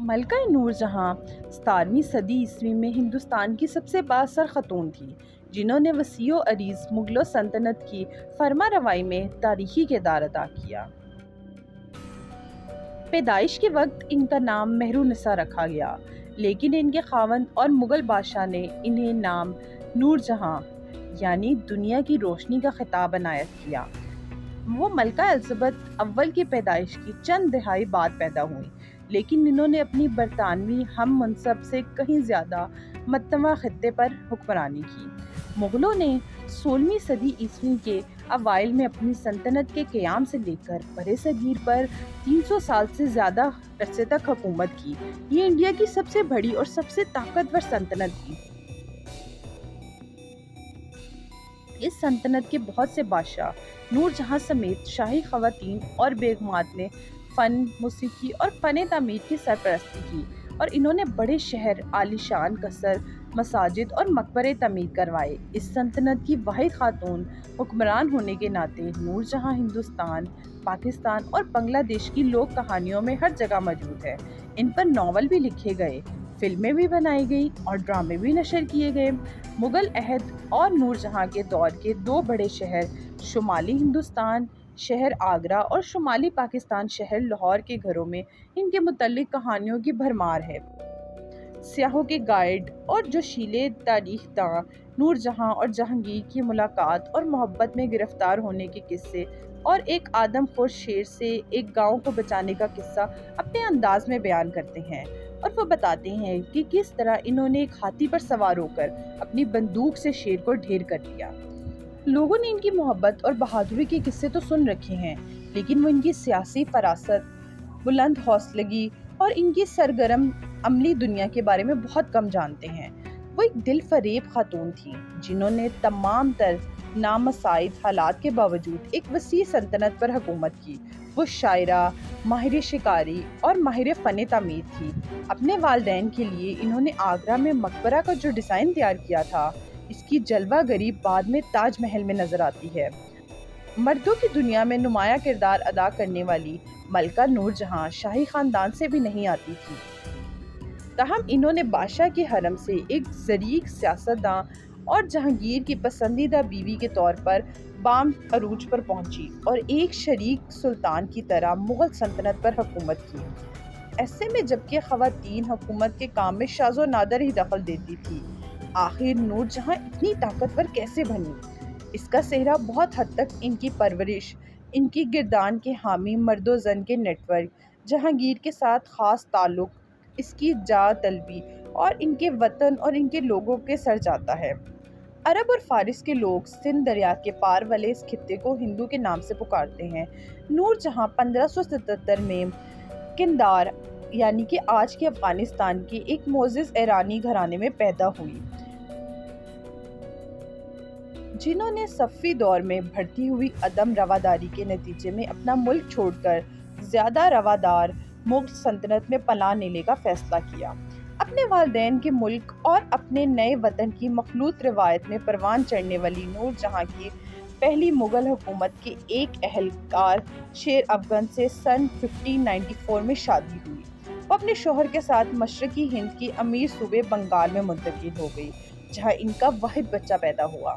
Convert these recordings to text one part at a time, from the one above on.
ملکہ نور جہاں 17ویں صدی عیسوی میں ہندوستان کی سب سے بااثر خاتون تھی، جنہوں نے وسیع و عریض مغلوں سلطنت کی فرما روائی میں تاریخی کردار ادا کیا۔ پیدائش کے وقت ان کا نام مہرونسا رکھا گیا، لیکن ان کے خاوند اور مغل بادشاہ نے انہیں نام نور جہاں یعنی دنیا کی روشنی کا خطاب عنایت کیا۔ وہ ملکہ الزبتھ اول کی پیدائش کی چند دہائی بعد پیدا ہوئیں، لیکن انہوں نے اپنی برطانوی ہم منصب سے کہیں زیادہ متنوع خطے پر حکمرانی کی۔ مغلوں نے 16ویں صدی عیسوی کے اوائل میں اپنی سلطنت کے قیام سے لے کر برِ صغیر پر 300 سال سے زیادہ عرصے تک حکومت کی۔ یہ انڈیا کی سب سے بڑی اور سب سے طاقتور سلطنت تھی۔ اس سلطنت کے بہت سے بادشاہ نور جہاں سمیت شاہی خواتین اور بیگمات نے فن، موسیقی اور فن تعمیر کی سرپرستی کی، اور انہوں نے بڑے شہر، عالیشان قصر، مساجد اور مقبرے تعمیر کروائے۔ اس سلطنت کی واحد خاتون حکمران ہونے کے ناطے نور جہاں ہندوستان، پاکستان اور بنگلہ دیش کی لوک کہانیوں میں ہر جگہ موجود ہے۔ ان پر ناول بھی لکھے گئے، فلمیں بھی بنائی گئی اور ڈرامے بھی نشر کیے گئے۔ مغل عہد اور نور جہاں کے دور کے دو بڑے شہر، شمالی ہندوستان شہر آگرہ اور شمالی پاکستان شہر لاہور کے گھروں میں ان کے متعلق کہانیوں کی بھرمار ہے۔ سیاحوں کے گائیڈ اور جوشیلے تاریخ داں نور جہاں اور جہانگیر کی ملاقات اور محبت میں گرفتار ہونے کے قصے اور ایک آدم خور شیر سے ایک گاؤں کو بچانے کا قصہ اپنے انداز میں بیان کرتے ہیں، اور وہ بتاتے ہیں کہ کس طرح انہوں نے ایک ہاتھی پر سوار ہو کر اپنی بندوق سے شیر کو ڈھیر کر دیا۔ لوگوں نے ان کی محبت اور بہادری کے قصے تو سن رکھے ہیں، لیکن وہ ان کی سیاسی فراست، بلند حوصلگی اور ان کی سرگرم عملی دنیا کے بارے میں بہت کم جانتے ہیں۔ وہ ایک دل فریب خاتون تھیں، جنہوں نے تمام تر نامساعد حالات کے باوجود ایک وسیع سلطنت پر حکومت کی۔ وہ شاعرہ، ماہر شکاری اور ماہر فن تعمیر تھی۔ اپنے والدین کے لیے انہوں نے آگرہ میں مقبرہ کا جو ڈیزائن تیار کیا تھا، اس کی جلوہ گری بعد میں تاج محل میں نظر آتی ہے۔ مردوں کی دنیا میں نمایاں کردار ادا کرنے والی ملکہ نور جہاں شاہی خاندان سے بھی نہیں آتی تھی، تاہم انہوں نے بادشاہ کے حرم سے ایک ظریف سیاستداں اور جہانگیر کی پسندیدہ بیوی کے طور پر بام عروج پر پہنچی اور ایک شریک سلطان کی طرح مغل سلطنت پر حکومت کی۔ ایسے میں جبکہ خواتین حکومت کے کام میں شاذ و نادر ہی دخل دیتی تھی، آخر نور جہاں اتنی طاقتور کیسے بنی؟ اس کا سہرا بہت حد تک ان کی پرورش، ان کی گردان کے حامی مرد و زن کے نیٹ ورک، جہانگیر کے ساتھ خاص تعلق، اس کی جاہ طلبی اور ان کے وطن اور ان کے لوگوں کے سر جاتا ہے۔ عرب اور فارس کے لوگ سندھ دریا کے پار والے اس خطے کو ہندو کے نام سے پکارتے ہیں۔ نور جہاں 1577 میں قندھار یعنی کہ آج کے افغانستان کے ایک معزز ایرانی گھرانے میں پیدا ہوئی، جنہوں نے صفوی دور میں بڑھتی ہوئی عدم رواداری کے نتیجے میں اپنا ملک چھوڑ کر زیادہ روادار مغل سلطنت میں پناہ لینے کا فیصلہ کیا۔ اپنے والدین کے ملک اور اپنے نئے وطن کی مخلوط روایت میں پروان چڑھنے والی نور جہاں کی پہلی مغل حکومت کے ایک اہلکار شیر افغن سے سن 1594 میں شادی ہوئی۔ وہ اپنے شوہر کے ساتھ مشرقی ہند کی امیر صوبے بنگال میں منتقل ہو گئی، جہاں ان کا واحد بچہ پیدا ہوا۔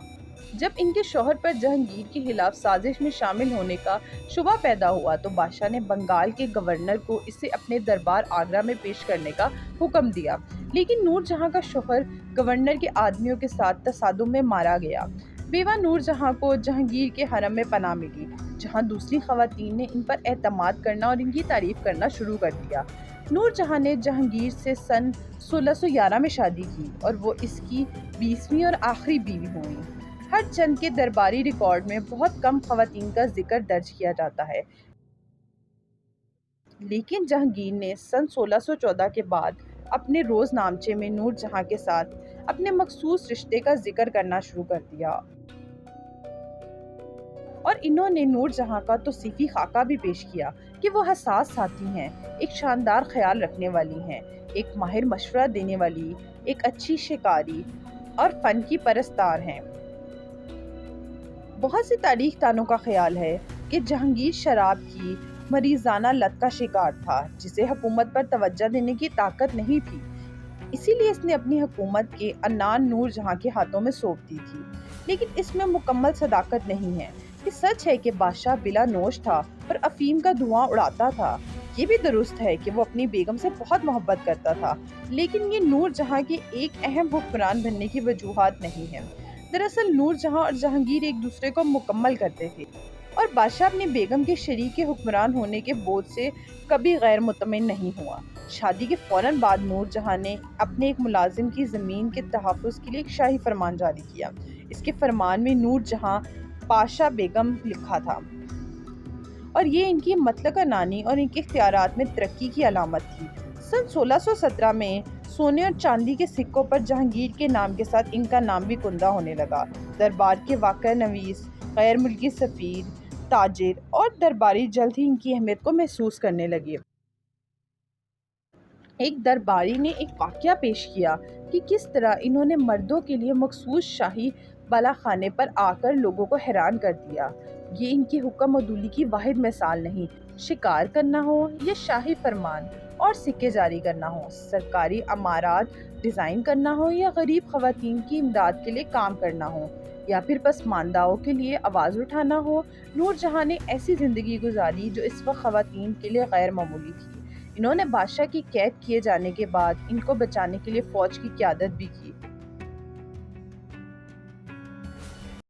جب ان کے شوہر پر جہانگیر کے خلاف سازش میں شامل ہونے کا شبہ پیدا ہوا تو بادشاہ نے بنگال کے گورنر کو اسے اپنے دربار آگرہ میں پیش کرنے کا حکم دیا، لیکن نور جہاں کا شوہر گورنر کے آدمیوں کے ساتھ تصادم میں مارا گیا۔ بیوہ نور جہاں کو جہانگیر کے حرم میں پناہ ملی، جہاں دوسری خواتین نے ان پر اعتماد کرنا اور ان کی تعریف کرنا شروع کر دیا۔ نور جہاں نے جہانگیر سے سن 1611 میں شادی کی اور وہ اس کی 20ویں اور آخری بیوی ہوئیں۔ ہر چند کے درباری ریکارڈ میں بہت کم خواتین کا ذکر درج کیا جاتا ہے، لیکن جہانگیر نے سن 1614 کے بعد اپنے روز نامچے میں نور جہاں کے ساتھ اپنے مخصوص رشتے کا ذکر کرنا شروع کر دیا، اور انہوں نے نور جہاں کا توصیفی خاکہ بھی پیش کیا کہ وہ حساس ساتھی ہیں، ایک شاندار خیال رکھنے والی ہیں، ایک ماہر مشورہ دینے والی، ایک اچھی شکاری اور فن کی پرستار ہیں۔ بہت سے تاریخ دانوں کا خیال ہے کہ جہانگیر شراب کی مریضانہ لت کا شکار تھا جسے حکومت پر توجہ دینے کی طاقت نہیں تھی، اسی لیے اس نے اپنی حکومت کے عنان نور جہاں کے ہاتھوں میں سونپ دی تھی۔ لیکن اس میں مکمل صداقت نہیں ہے۔ یہ سچ ہے کہ بادشاہ بلا نوش تھا اور افیم کا دھواں اڑاتا تھا۔ یہ بھی درست ہے کہ وہ اپنی بیگم سے بہت محبت کرتا تھا، لیکن یہ نور جہاں کے ایک اہم حکمران بننے کی وجوہات نہیں ہیں۔ دراصل نور جہاں اور جہانگیر ایک دوسرے کو مکمل کرتے تھے، اور بادشاہ اپنی بیگم کے شریک حکمران ہونے کے بوجھ سے کبھی غیر مطمئن نہیں ہوا۔ شادی کے فوراً بعد نور جہاں نے اپنے ایک ملازم کی زمین کے تحفظ کے لیے ایک شاہی فرمان جاری کیا۔ اس کے فرمان میں نور جہاں پاشا بیگم لکھا تھا، اور یہ ان کی مطلقہ نانی اور ان کے اختیارات میں ترقی کی علامت تھی۔ سن 1617 میں سونے اور چاندی کے سکوں پر جہانگیر کے نام کے ساتھ ان کا نام بھی کندہ ہونے لگا۔ دربار کے واقعہ نویس، غیر ملکی سفیر، تاجر اور درباری جلد ہی ان کی اہمیت کو محسوس کرنے لگے۔ ایک درباری نے ایک واقعہ پیش کیا کہ کس طرح انہوں نے مردوں کے لیے مخصوص شاہی بالا خانے پر آ کر لوگوں کو حیران کر دیا۔ یہ ان کی حکم عدولی کی واحد مثال نہیں، شکار کرنا ہو یا شاہی فرمان اور سکے جاری کرنا ہو، سرکاری عمارات ڈیزائن کرنا ہو یا غریب خواتین کی امداد کے لیے کام کرنا ہو، یا پھر پسمانداؤں کے لیے آواز اٹھانا ہو، نور جہاں نے ایسی زندگی گزاری جو اس وقت خواتین کے لیے غیر معمولی تھی۔ انہوں نے بادشاہ کی قید کیے جانے کے بعد ان کو بچانے کے لیے فوج کی قیادت بھی کی